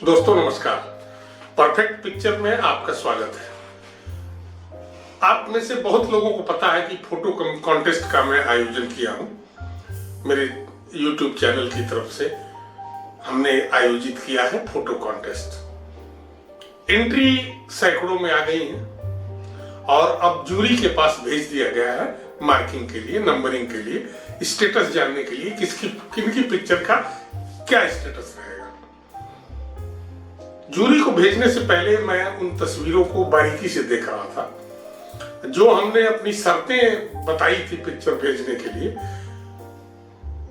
दोस्तों नमस्कार। Perfect picture में आपका स्वागत है। आप में से बहुत लोगों को पता है कि फोटो कॉन्टेस्ट का मैं आयोजन किया हूं। मेरे YouTube चैनल की तरफ से हमने आयोजित किया है फोटो कॉन्टेस्ट। एंट्री सैकड़ों में आ गई है और अब जूरी के पास भेज दिया गया है मार्किंग के लिए, नंबरिंग के लिए, स्टेटस जानने के लिए किनकी पिक्चर का क्या स्टेटस रहेगा। जूरी को भेजने से पहले मैं उन तस्वीरों को बारीकी से देख रहा था जो हमने अपनी शर्तें बताई थी पिक्चर भेजने के लिए।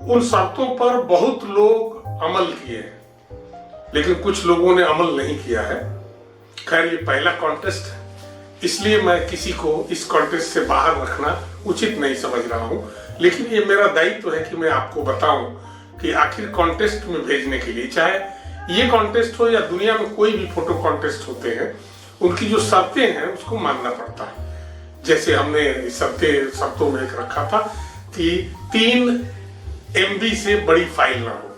उन शर्तों पर बहुत लोग अमल किए हैं, लेकिन कुछ लोगों ने अमल नहीं किया है। खैर, ये पहला कॉन्टेस्ट है, इसलिए मैं किसी को इस कॉन्टेस्ट से बाहर रखना उचित नहीं समझ रहा हूं। लेकिन ये मेरा दायित्व है कि मैं आपको बताऊं कि आखिर कॉन्टेस्ट में भेजने के लिए, चाहे ये कॉन्टेस्ट हो या दुनिया में कोई भी फोटो कॉन्टेस्ट होते हैं, उनकी जो शर्तें हैं उसको मानना पड़ता है। जैसे हमने शर्तों में एक रखा था कि 3 MB से बड़ी फाइल ना हो।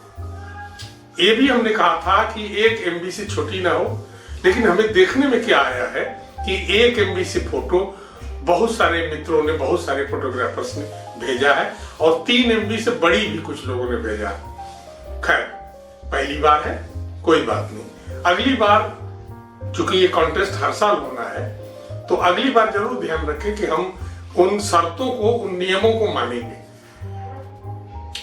ये भी हमने कहा था कि 1 MB से छोटी ना हो। लेकिन हमें देखने में क्या आया है कि 1 MB से फोटो बहुत सारे मित्रों ने, बहुत सारे फोटोग्राफर्स ने भेजा है और 3 MB से बड़ी भी कुछ लोगों ने भेजा है। खैर, पहली बार है, कोई बात नहीं। अगली बार, चूंकि ये कॉन्टेस्ट हर साल होना है, तो अगली बार जरूर ध्यान रखें कि हम उन शर्तों को, उन नियमों को मानेंगे।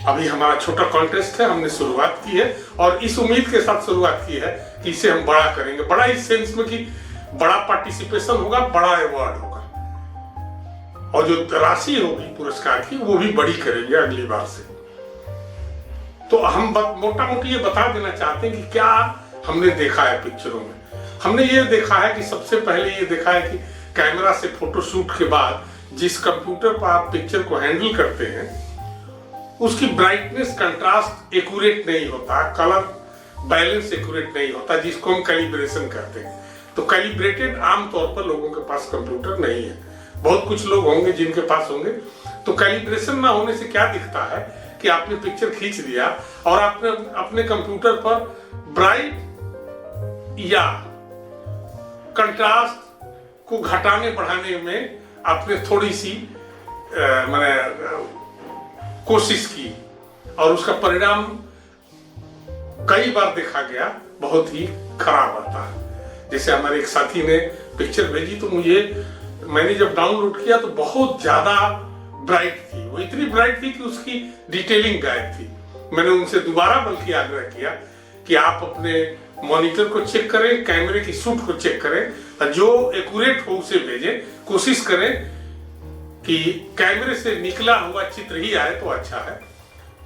अभी हमारा छोटा कॉन्टेस्ट है, हमने शुरुआत की है और इस उम्मीद के साथ शुरुआत की है कि इसे हम बड़ा करेंगे। बड़ा इस सेंस में कि बड़ा पार्टिसिपेशन होगा, बड़ा अवार्ड होगा और जो राशि होगी पुरस्कार की वो भी बड़ी करेंगे अगली बार से। तो हम मोटा मोटी ये बता देना चाहते हैं कि क्या हमने देखा है पिक्चरों में। हमने ये देखा है कि सबसे पहले ये देखा है कि कैमरा से फोटो शूट के बाद जिस कंप्यूटर पर आप पिक्चर को हैंडल करते हैं उसकी ब्राइटनेस, कंट्रास्ट एक्यूरेट नहीं होता, कलर बैलेंस एक्यूरेट नहीं होता, जिसको हम कैलिब्रेशन करते हैं। तो कैलिब्रेटेड आमतौर पर लोगों के पास कंप्यूटर नहीं है। बहुत कुछ लोग होंगे जिनके पास होंगे। तो कैलिब्रेशन ना होने से क्या दिखता है कि आपने पिक्चर खींच दिया और आपने अपने कंप्यूटर पर ब्राइट या कंट्रास्ट को घटाने बढ़ाने में आपने थोड़ी सी कोशिश की और उसका परिणाम कई बार देखा गया बहुत ही खराब आता है। जैसे हमारे एक साथी ने पिक्चर भेजी तो मैंने जब डाउनलोड किया तो बहुत ज्यादा ब्राइट थी। वो इतनी ब्राइट थी कि उसकी डिटेलिंग गायब थी। मैंने उनसे दोबारा बल्कि आग्रह किया कि आप अपने मॉनिटर को चेक करें, कैमरे की शूट को चेक करें, जो एक्यूरेट हो उसे भेजें। कोशिश करें कि कैमरे से निकला हुआ चित्र ही आए तो अच्छा है,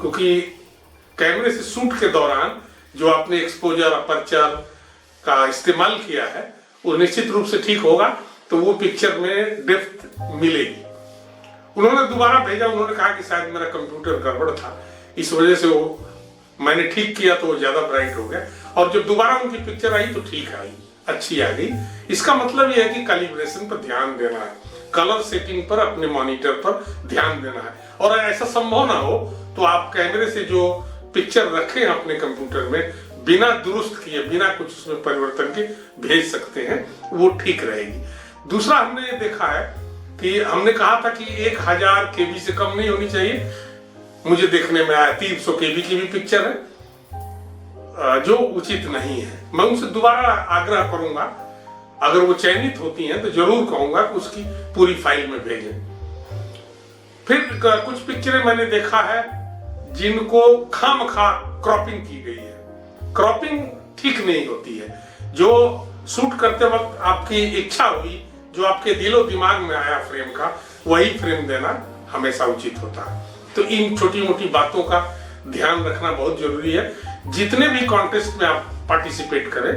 क्योंकि कैमरे से शूट के दौरान जो आपने एक्सपोजर, अपर्चर का इस्तेमाल किया है वो निश्चित रूप से ठीक होगा, तो वो पिक्चर में डेप्थ मिलेगी। उन्होंने दोबारा भेजा, उन्होंने कहा कि शायद मेरा कंप्यूटर गड़बड़ था, इस वजह से वो मैंने ठीक किया तो वो ज्यादा ब्राइट हो गया और जब दोबारा उनकी पिक्चर आई तो ठीक आई, अच्छी आ गई। इसका मतलब यह है कि कैलिब्रेशन पर ध्यान देना है, कलर सेटिंग पर, अपने मॉनिटर पर ध्यान देना है। और ऐसा संभव ना हो तो आप कैमरे से जो पिक्चर रखें अपने कंप्यूटर में, बिना दुरुस्त किए, बिना कुछ उसमें परिवर्तन के भेज सकते हैं, वो ठीक रहेगी। दूसरा हमने ये देखा है कि हमने कहा था कि 1000 KB से कम नहीं होनी चाहिए। मुझे देखने में आया 300 KB की भी पिक्चर है, जो उचित नहीं है। मैं उनसे दोबारा आग्रह करूंगा, अगर वो चयनित होती हैं तो जरूर कहूंगा कि उसकी पूरी फाइल में भेजें। फिर कुछ पिक्चरें मैंने देखा है जिनको खामखा क्रॉपिंग की गई है। क्रॉपिंग ठीक नहीं होती है। जो शूट करते वक्त आपकी इच्छा हुई, जो आपके दिलो दिमाग में आया फ्रेम का, वही फ्रेम देना हमेशा उचित होता है। तो इन छोटी मोटी बातों का ध्यान रखना बहुत जरूरी है। जितने भी कॉन्टेस्ट में आप पार्टिसिपेट करें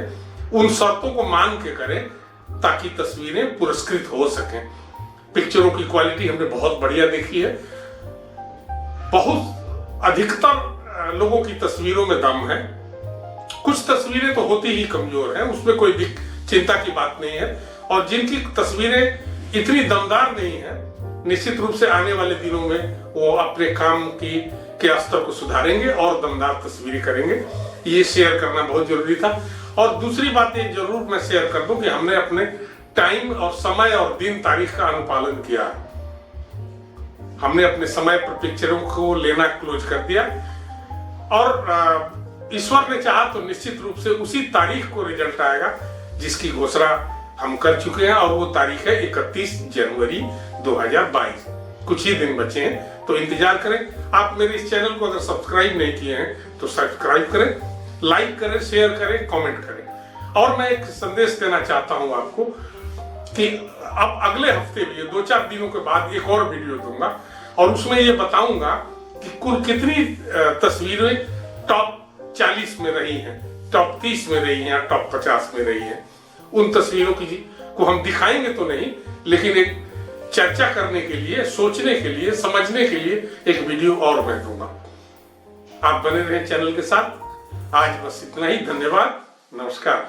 उन शर्तों को मान के करें ताकि तस्वीरें पुरस्कृत हो सकें। पिक्चरों की क्वालिटी हमने बहुत बढ़िया देखी है। बहुत अधिकतर लोगों की तस्वीरों में दम है। कुछ तस्वीरें तो होती ही कमजोर हैं, उसमें कोई चिंता की बात नहीं है। और जिनकी तस्वीरें इतनी दमदार नहीं है, निश्चित रूप से आने वाले दिनों में वो अपने काम के स्तर को सुधारेंगे और दमदार तस्वीरें करेंगे। ये शेयर करना बहुत जरूरी था। और दूसरी बात ये जरूर मैं शेयर कर दूं कि हमने अपने टाइम और समय और दिन तारीख का अनुपालन किया। हमने अपने समय पर पिक्चरों को लेना क्लोज कर दिया और ईश्वर ने चाहा तो निश्चित रूप से उसी तारीख को रिजल्ट आएगा जिसकी घोषणा हम कर चुके हैं, और वो तारीख है 31 जनवरी 2022। कुछ ही दिन बचे हैं, तो इंतजार करें। आप मेरे इस चैनल को अगर सब्सक्राइब नहीं किए हैं तो सब्सक्राइब करें, लाइक करें, शेयर करें, कमेंट करें। और मैं एक संदेश देना चाहता हूं आपको कि अब अगले हफ्ते भी 2-4 दिनों के बाद एक और वीडियो दूंगा और उसमें ये बताऊंगा कि कुल कितनी तस्वीरें टॉप 40 में रही हैं, टॉप 30 में रही हैं, टॉप 50 में रही हैं। उन तस्वीरों को हम दिखाएंगे तो नहीं, लेकिन एक चर्चा करने के लिए, सोचने के लिए, समझने के लिए एक वीडियो और मैं दूंगा। आप बने रहें चैनल के साथ। आज बस इतना ही। धन्यवाद, नमस्कार।